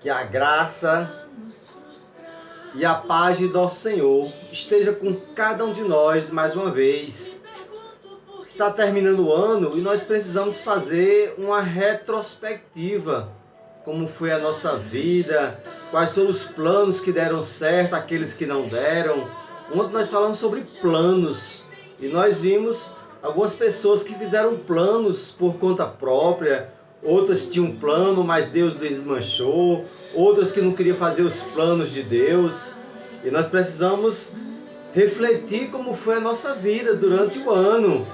Que a graça e a paz de nosso Senhor esteja com cada um de nós mais uma vez. Está terminando o ano e nós precisamos fazer uma retrospectiva. Como foi a nossa vida, quais foram os planos que deram certo, aqueles que não deram. Ontem nós falamos sobre planos e nós vimos algumas pessoas que fizeram planos por conta própria. Outras tinham um plano, mas Deus desmanchou. Outras que não queriam fazer os planos de Deus. E nós precisamos refletir como foi a nossa vida durante o ano.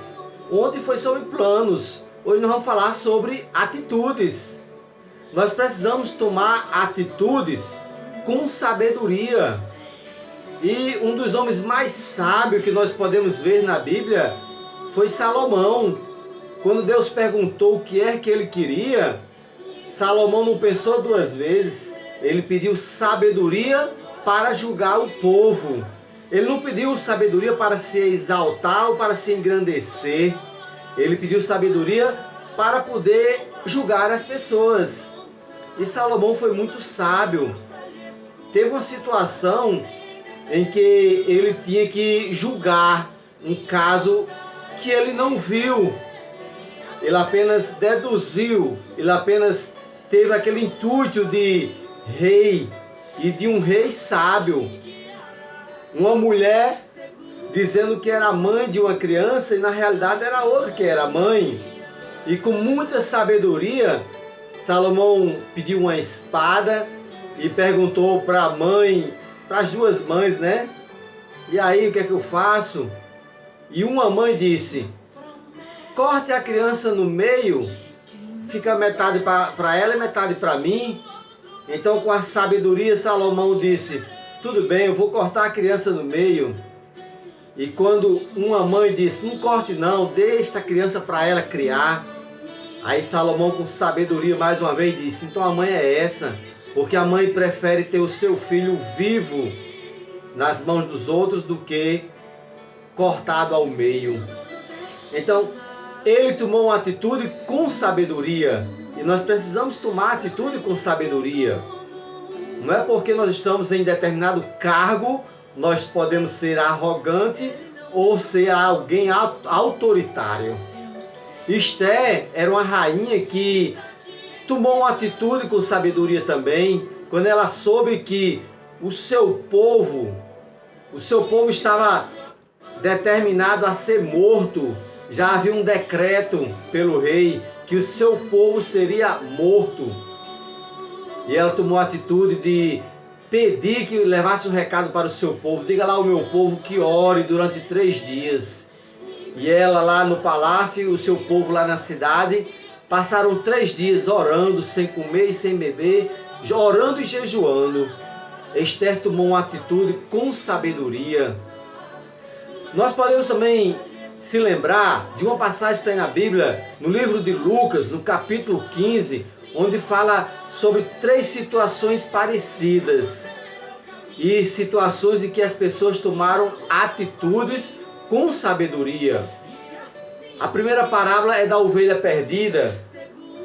Ontem foi sobre planos. Hoje nós vamos falar sobre atitudes. Nós precisamos tomar atitudes com sabedoria. E um dos homens mais sábios que nós podemos ver na Bíblia foi Salomão. Quando Deus perguntou o que é que ele queria, Salomão não pensou duas vezes. Ele pediu sabedoria para julgar o povo. Ele não pediu sabedoria para se exaltar ou para se engrandecer. Ele pediu sabedoria para poder julgar as pessoas. E Salomão foi muito sábio. Teve uma situação em que ele tinha que julgar um caso que ele não viu. Ele apenas deduziu, ele apenas teve aquele intuito de rei e de um rei sábio. Uma mulher dizendo que era mãe de uma criança e na realidade era outra que era mãe. E com muita sabedoria, Salomão pediu uma espada e perguntou para a mãe, para as duas mães, né? E aí, o que é que eu faço? E uma mãe disse: corte a criança no meio, fica metade para ela e metade para mim. Então, com a sabedoria, Salomão disse: tudo bem, eu vou cortar a criança no meio. E quando uma mãe disse: não corte não, deixa a criança para ela criar. Aí Salomão, com sabedoria, mais uma vez disse: então a mãe é essa, porque a mãe prefere ter o seu filho vivo nas mãos dos outros do que cortado ao meio. Então, ele tomou uma atitude com sabedoria. E nós precisamos tomar atitude com sabedoria. Não é porque nós estamos em determinado cargo, nós podemos ser arrogante ou ser alguém autoritário. Esther era uma rainha que tomou uma atitude com sabedoria também, quando ela soube que o seu povo estava determinado a ser morto. Já havia um decreto pelo rei que o seu povo seria morto. E ela tomou a atitude de pedir que levasse um recado para o seu povo. Diga lá ao meu povo que ore durante 3 dias. E ela lá no palácio e o seu povo lá na cidade passaram 3 dias orando, sem comer e sem beber, orando e jejuando. Esther tomou uma atitude com sabedoria. Nós podemos também se lembrar de uma passagem que está na Bíblia, no livro de Lucas, no capítulo 15, onde fala sobre 3 situações parecidas e situações em que as pessoas tomaram atitudes com sabedoria. A primeira parábola é da ovelha perdida,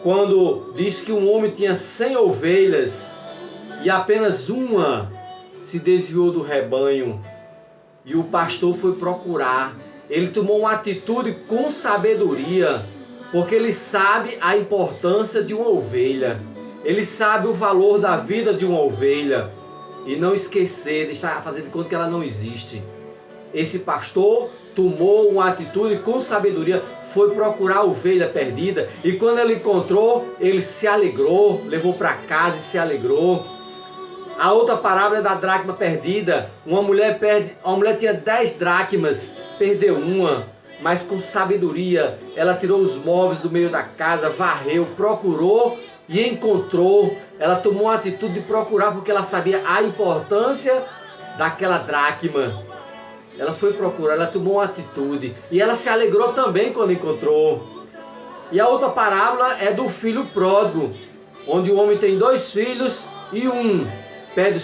quando diz que um homem tinha 100 ovelhas e apenas uma se desviou do rebanho e o pastor foi procurar. Ele tomou uma atitude com sabedoria, porque ele sabe a importância de uma ovelha. Ele sabe o valor da vida de uma ovelha. E não esquecer, deixar fazer de conta que ela não existe. Esse pastor tomou uma atitude com sabedoria, foi procurar a ovelha perdida. E quando ele encontrou, ele se alegrou, levou para casa e se alegrou. A outra parábola é da dracma perdida. Uma mulher tinha 10 dracmas, perdeu uma, mas com sabedoria ela tirou os móveis do meio da casa, varreu, procurou e encontrou. Ela tomou a atitude de procurar porque ela sabia a importância daquela dracma. Ela foi procurar, ela tomou uma atitude e ela se alegrou também quando encontrou. E a outra parábola é do filho pródigo, onde o homem tem 2 filhos e um pede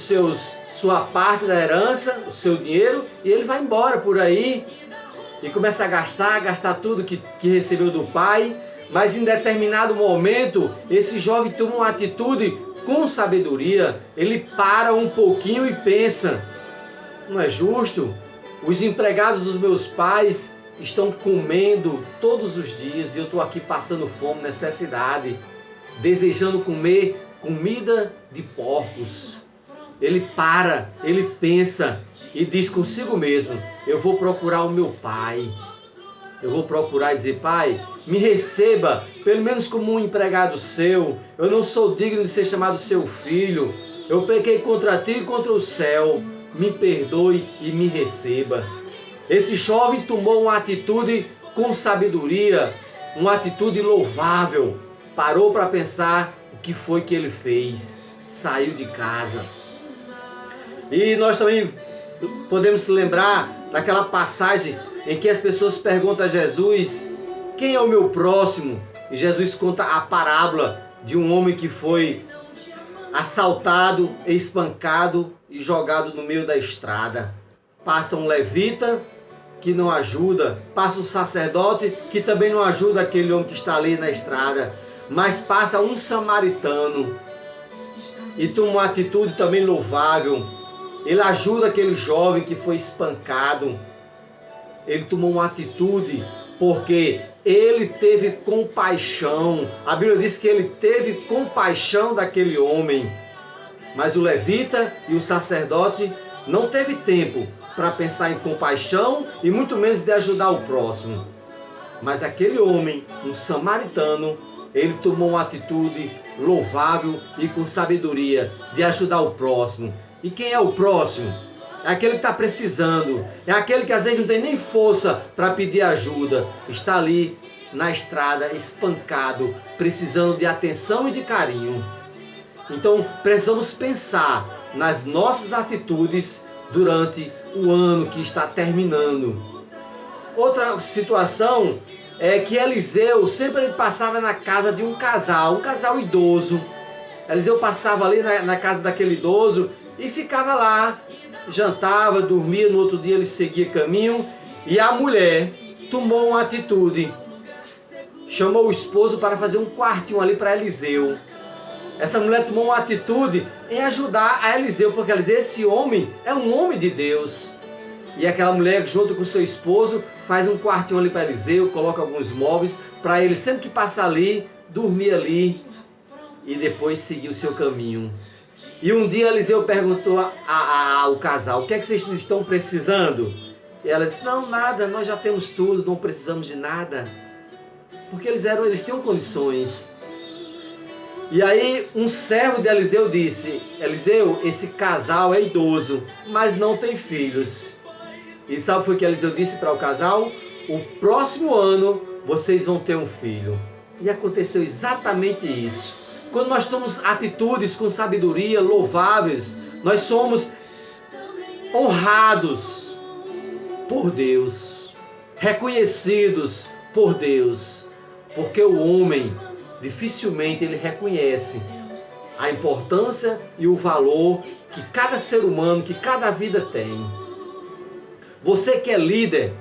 sua parte da herança, o seu dinheiro, e ele vai embora por aí e começa a gastar tudo que recebeu do pai. Mas em determinado momento, esse jovem toma uma atitude com sabedoria, ele para um pouquinho e pensa: não é justo? Os empregados dos meus pais estão comendo todos os dias e eu estou aqui passando fome, necessidade, desejando comer comida de porcos. Ele para, ele pensa e diz consigo mesmo: eu vou procurar o meu pai. Eu vou procurar e dizer: pai, me receba, pelo menos como um empregado seu. Eu não sou digno de ser chamado seu filho. Eu pequei contra ti e contra o céu. Me perdoe e me receba. Esse jovem tomou uma atitude com sabedoria, uma atitude louvável. Parou para pensar o que foi que ele fez. Saiu de casa. E nós também podemos lembrar daquela passagem em que as pessoas perguntam a Jesus: quem é o meu próximo? E Jesus conta a parábola de um homem que foi assaltado, espancado e jogado no meio da estrada. Passa um levita que não ajuda, passa um sacerdote que também não ajuda aquele homem que está ali na estrada, mas passa um samaritano e toma uma atitude também louvável. Ele ajuda aquele jovem que foi espancado. Ele tomou uma atitude porque ele teve compaixão. A Bíblia diz que ele teve compaixão daquele homem. Mas o levita e o sacerdote não teve tempo para pensar em compaixão e muito menos de ajudar o próximo. Mas aquele homem, um samaritano, ele tomou uma atitude louvável e com sabedoria de ajudar o próximo. E quem é o próximo? É aquele que está precisando. É aquele que às vezes não tem nem força para pedir ajuda. Está ali na estrada, espancado, precisando de atenção e de carinho. Então precisamos pensar nas nossas atitudes durante o ano que está terminando. Outra situação é que Eliseu sempre passava na casa de um casal idoso. Eliseu passava ali na casa daquele idoso e ficava lá, jantava, dormia, no outro dia ele seguia caminho. E a mulher tomou uma atitude, chamou o esposo para fazer um quartinho ali para Eliseu. Essa mulher tomou uma atitude em ajudar a Eliseu, porque Eliseu, esse homem, é um homem de Deus. E aquela mulher, junto com seu esposo, faz um quartinho ali para Eliseu, coloca alguns móveis para ele, sempre que passa ali, dormir ali e depois seguir o seu caminho. E um dia Eliseu perguntou ao casal: o que é que vocês estão precisando? E ela disse: não, nada, nós já temos tudo, não precisamos de nada. Porque eles tinham condições. E aí um servo de Eliseu disse: Eliseu, esse casal é idoso, mas não tem filhos. E sabe o que foi que Eliseu disse para o casal? O próximo ano vocês vão ter um filho. E aconteceu exatamente isso. Quando nós tomamos atitudes com sabedoria, louváveis, nós somos honrados por Deus, reconhecidos por Deus, porque o homem dificilmente ele reconhece a importância e o valor que cada ser humano, que cada vida tem. Você que é líder,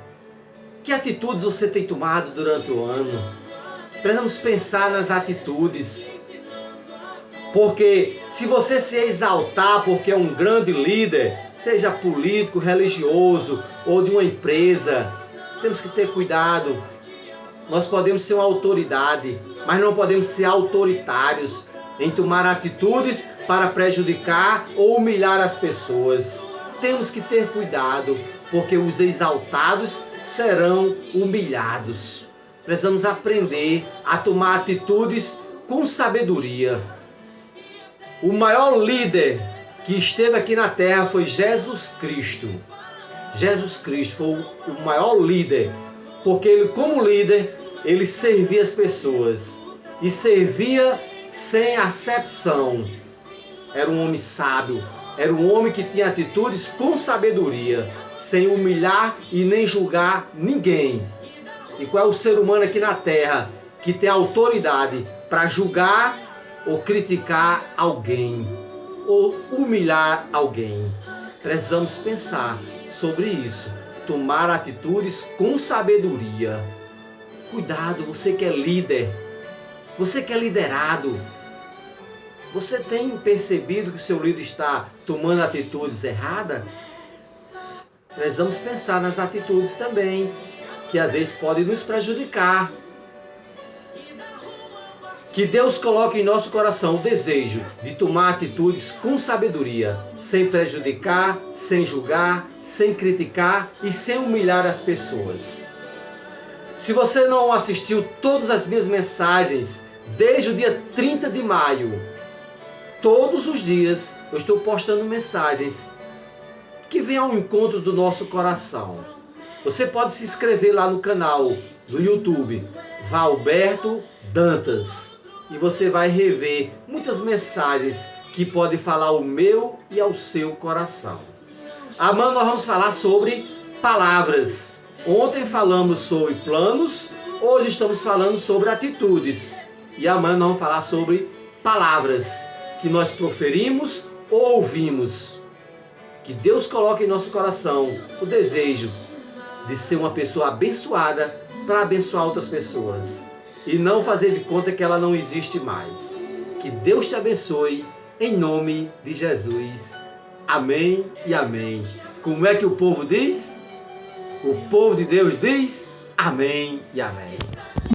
que atitudes você tem tomado durante o ano? Precisamos pensar nas atitudes. Porque se você se exaltar porque é um grande líder, seja político, religioso ou de uma empresa, temos que ter cuidado. Nós podemos ser uma autoridade, mas não podemos ser autoritários em tomar atitudes para prejudicar ou humilhar as pessoas. Temos que ter cuidado, porque os exaltados serão humilhados. Precisamos aprender a tomar atitudes com sabedoria. O maior líder que esteve aqui na terra foi Jesus Cristo. Jesus Cristo foi o maior líder, porque ele, como líder, ele servia as pessoas e servia sem acepção. Era um homem sábio, era um homem que tinha atitudes com sabedoria, sem humilhar e nem julgar ninguém. E qual é o ser humano aqui na terra que tem autoridade para julgar ou criticar alguém, ou humilhar alguém? Precisamos pensar sobre isso, tomar atitudes com sabedoria. Cuidado, você que é líder, você que é liderado, Você tem percebido que o seu líder está tomando atitudes erradas? Precisamos pensar nas atitudes também, que às vezes podem nos prejudicar. Que Deus coloque em nosso coração o desejo de tomar atitudes com sabedoria, sem prejudicar, sem julgar, sem criticar e sem humilhar as pessoas. Se você não assistiu todas as minhas mensagens desde o dia 30 de maio, todos os dias eu estou postando mensagens que vêm ao encontro do nosso coração. Você pode se inscrever lá no canal do YouTube, Valberto Dantas. E você vai rever muitas mensagens que podem falar ao meu e ao seu coração. Amanhã nós vamos falar sobre palavras. Ontem falamos sobre planos, hoje estamos falando sobre atitudes. E amanhã nós vamos falar sobre palavras que nós proferimos ou ouvimos. Que Deus coloque em nosso coração o desejo de ser uma pessoa abençoada para abençoar outras pessoas. E não fazer de conta que ela não existe mais. Que Deus te abençoe, em nome de Jesus. Amém e amém. Como é que o povo diz? O povo de Deus diz amém e amém.